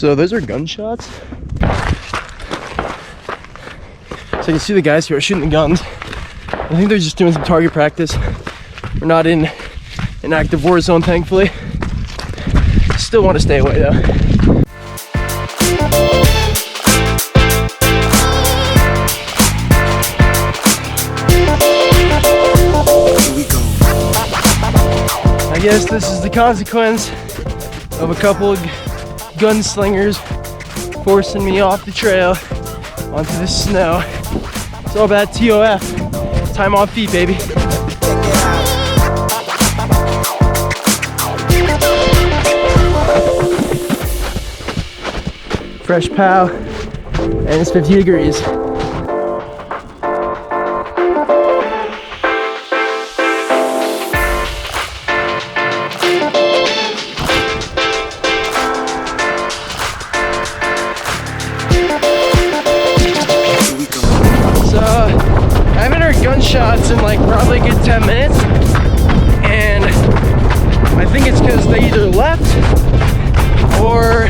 So those are gunshots. So you can see the guys who are shooting the guns. I think they're just doing some target practice. We're not in an active war zone, thankfully. Still want to stay away though. I guess this is the consequence of a couple of gunslingers forcing me off the trail onto the snow. It's all about TOF. Time on feet, baby. Fresh pow, and it's 50 degrees. Gunshots in like probably a good 10 minutes, and I think it's because they either left or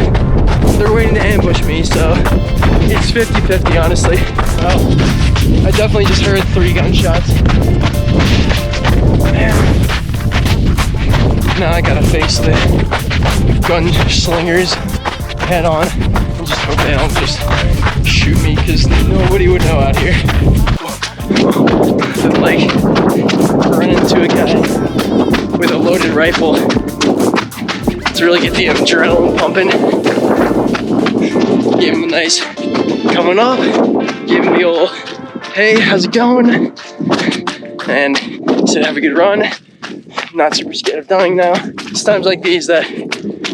they're waiting to ambush me, so it's 50-50 honestly. Well, I definitely just heard 3 gunshots. Man. Now I gotta face the gunslingers head on and just hope they don't just shoot me, because nobody would know out here. Like run into a guy with a loaded rifle to really get the adrenaline pumping. Give him a nice coming up, give him the old hey, how's it going, and said have a good run. Not super scared of dying now. It's times like these that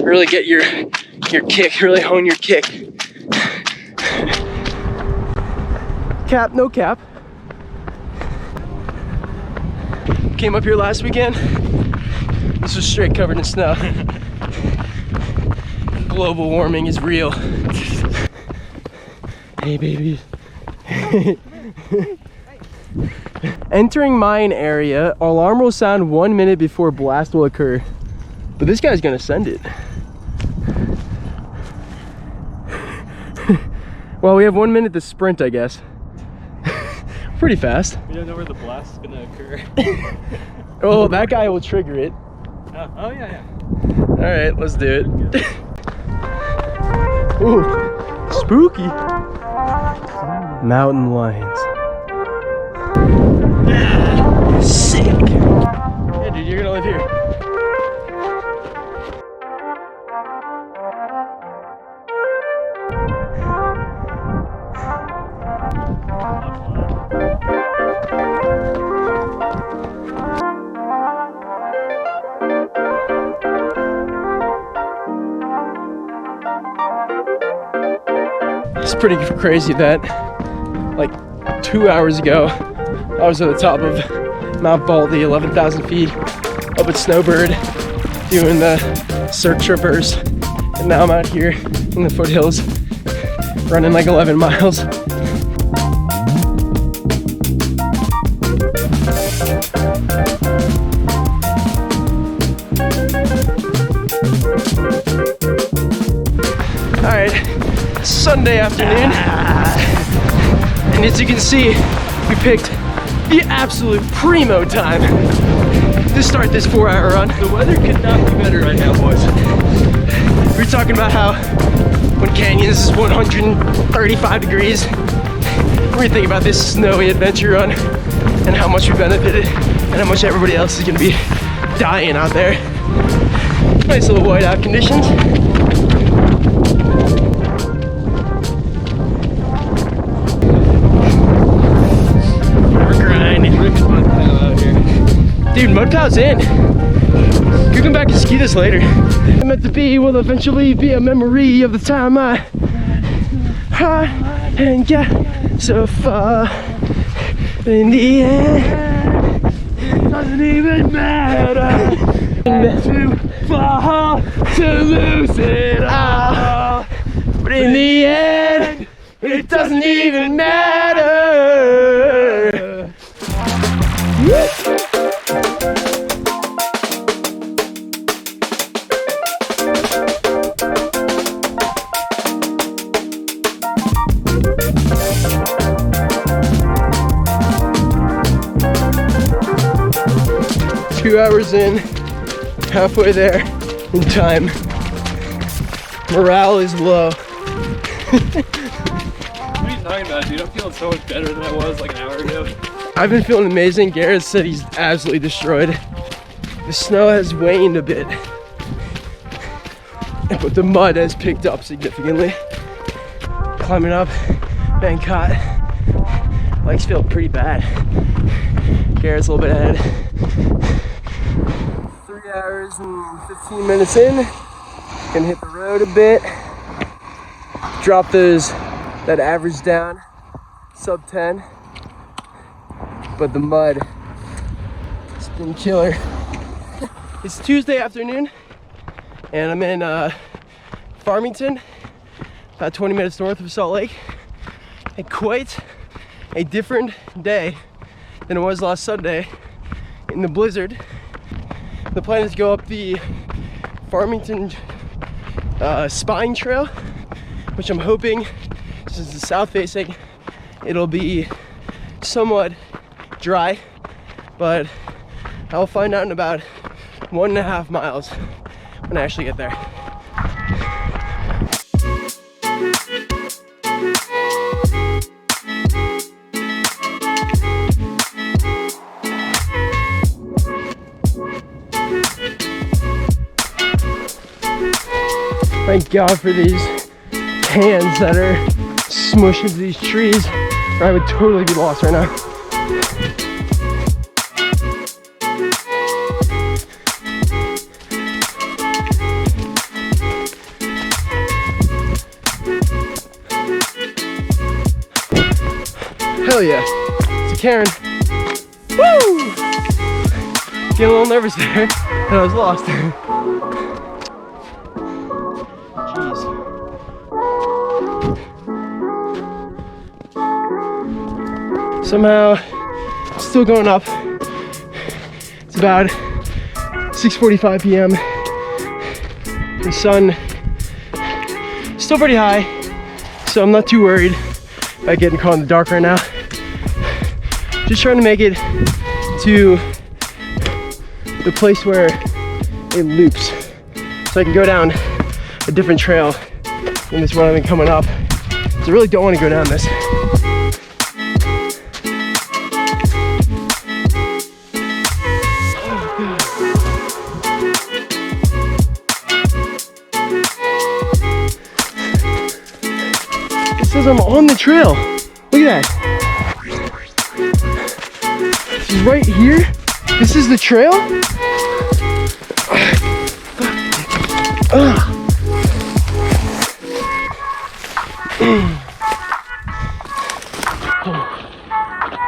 really get your kick, really hone your kick. Cap, no cap. Came up here last weekend. This was straight covered in snow. Global warming is real. Hey babies. Entering mine area, alarm will sound 1 minute before blast will occur. But this guy's gonna send it. Well, we have 1 minute to sprint, I guess. Pretty fast. We don't know where the blast is gonna occur. Oh, that guy will trigger it. Oh yeah. All right, let's do it. Ooh, spooky. Mountain lions. Sick. Yeah, dude, you're gonna live here. It's pretty crazy that like 2 hours ago I was at the top of Mount Baldy, 11,000 feet, up at Snowbird doing the search traverse, and now I'm out here in the foothills running like 11 miles. Alright, Sunday afternoon, and as you can see, we picked the absolute primo time to start this 4-hour run. The weather could not be better right now, boys. We were talking about how when canyons is 135 degrees, we're thinking about this snowy adventure run and how much we benefited and how much everybody else is gonna be dying out there. Nice little whiteout conditions. Dude, Mudpow's in. You can come back and ski this later. I meant to be will eventually be a memory of the time I and got so far. In the end, it doesn't even matter. Too far to lose it all. But in the end, it doesn't even matter. 2 hours in, halfway there in time. Morale is low. What are you talking about, dude? I'm feeling so much better than I was like an hour ago. I've been feeling amazing. Garrett said he's absolutely destroyed. The snow has waned a bit, but the mud has picked up significantly. Climbing up Bangkok, legs feel pretty bad. Garrett's a little bit ahead. 3 hours and 15 minutes in. Gonna hit the road a bit. Drop that average down, sub 10. But the mud, it's been killer. It's Tuesday afternoon, and I'm in Farmington, about 20 minutes north of Salt Lake. And quite a different day than it was last Sunday in the blizzard. The plan is to go up the Farmington Spine Trail, which I'm hoping, since it's south facing, it'll be somewhat dry, but I'll find out in about 1.5 miles when I actually get there. Thank God for these hands that are smushed into these trees, or I would totally be lost right now. Hell yeah. It's a Karen. Woo! Getting a little nervous there, and I was lost. Jeez. Somehow, still going up. It's about 6:45 p.m. The sun is still pretty high, so I'm not too worried about getting caught in the dark right now. Just trying to make it to the place where it loops, so I can go down a different trail than this one I've been coming up. So I really don't want to go down this. It says I'm on the trail. Look at that. This is right here. This is the trail.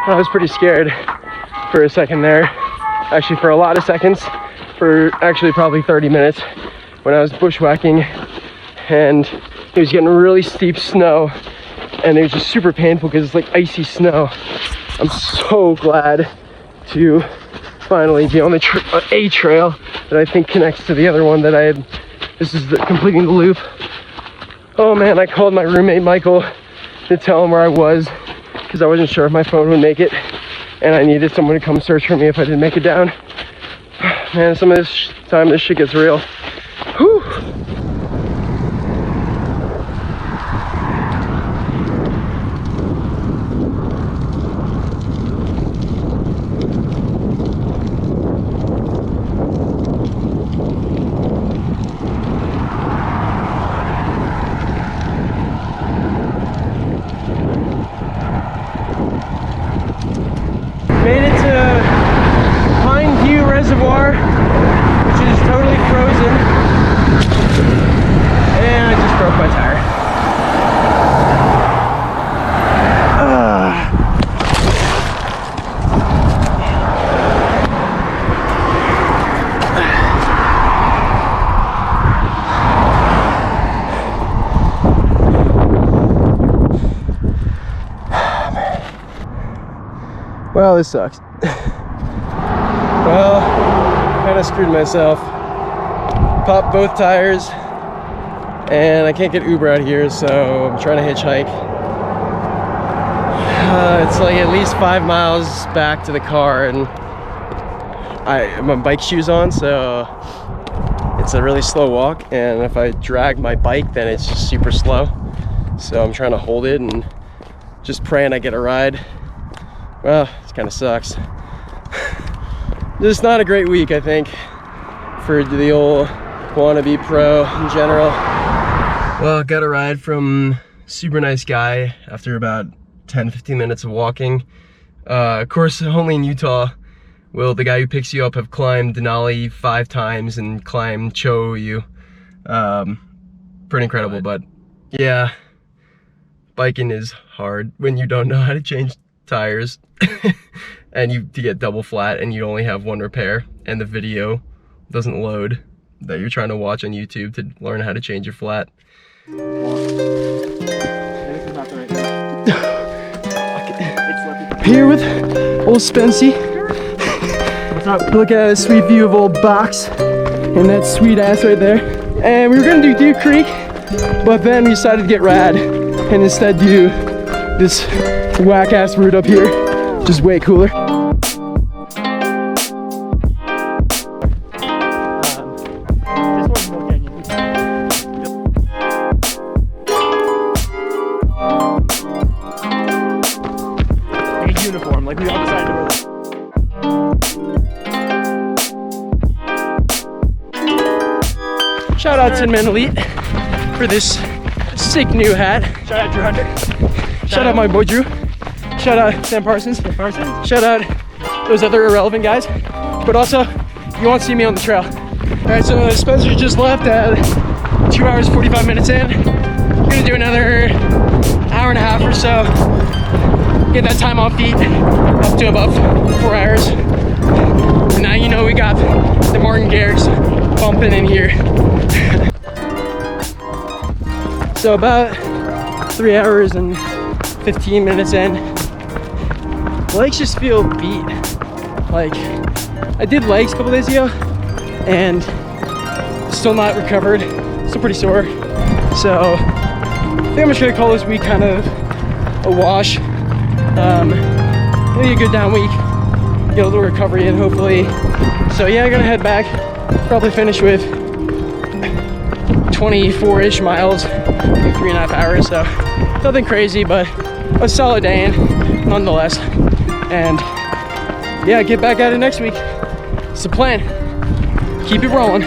I was pretty scared for a second there. Actually, for a lot of seconds. For actually probably 30 minutes when I was bushwhacking, and it was getting really steep snow, and it was just super painful because it's like icy snow. I'm so glad to finally be on the a trail that I think connects to the other one that I had. This is completing the loop. Oh man, I called my roommate Michael to tell him where I was because I wasn't sure if my phone would make it, and I needed someone to come search for me if I didn't make it down. Man, some of this time this shit gets real. Whew. Made it to Pine View Reservoir, which is totally frozen, and I just broke my tire. Well, this sucks. Well, kind of screwed myself. Popped both tires, and I can't get Uber out here, so I'm trying to hitchhike. It's like at least 5 miles back to the car, and I have my bike shoes on, so it's a really slow walk, and if I drag my bike, then it's just super slow. So I'm trying to hold it and just praying I get a ride. Well, it kind of sucks. Just not a great week, I think, for the old WannaBe Pro in general. Well, got a ride from super nice guy after about 10-15 minutes of walking. Of course, only in Utah will the guy who picks you up have climbed Denali 5 times and climbed Cho-Yu. Pretty incredible, but yeah, biking is hard when you don't know how to change tires and you get double flat and you only have one repair and the video doesn't load that you're trying to watch on YouTube to learn how to change your flat. Here with old Spency. What's up? Look at a sweet view of old Box and that sweet ass right there. And we were gonna do Deer Creek, but then we decided to get rad and instead do this whack ass route up here, which is way cooler. Uniform, like we all decided to wear that. Shout out to Man Elite for this sick new hat. Shout out Drew Hunter. Shout out my boy Drew. Shout out Sam Parsons. Shout out those other irrelevant guys. But also, you won't see me on the trail. Alright, so Spencer just left at 2 hours 45 minutes in. We're gonna do another hour and a half or so. Get that time on feet up to above 4 hours. And now you know we got the Martin Garrix bumping in here. So about 3 hours and 15 minutes in, legs just feel beat. Like, I did legs a couple days ago and still not recovered, still pretty sore. So I think I'm just gonna call this week kind of a wash. Maybe a good down week, get a little recovery in hopefully. So yeah, I'm gonna head back, probably finish with 24-ish miles, like 3.5 hours, so nothing crazy, but a solid day in nonetheless. And yeah, get back at it next week. It's the plan. Keep it rolling.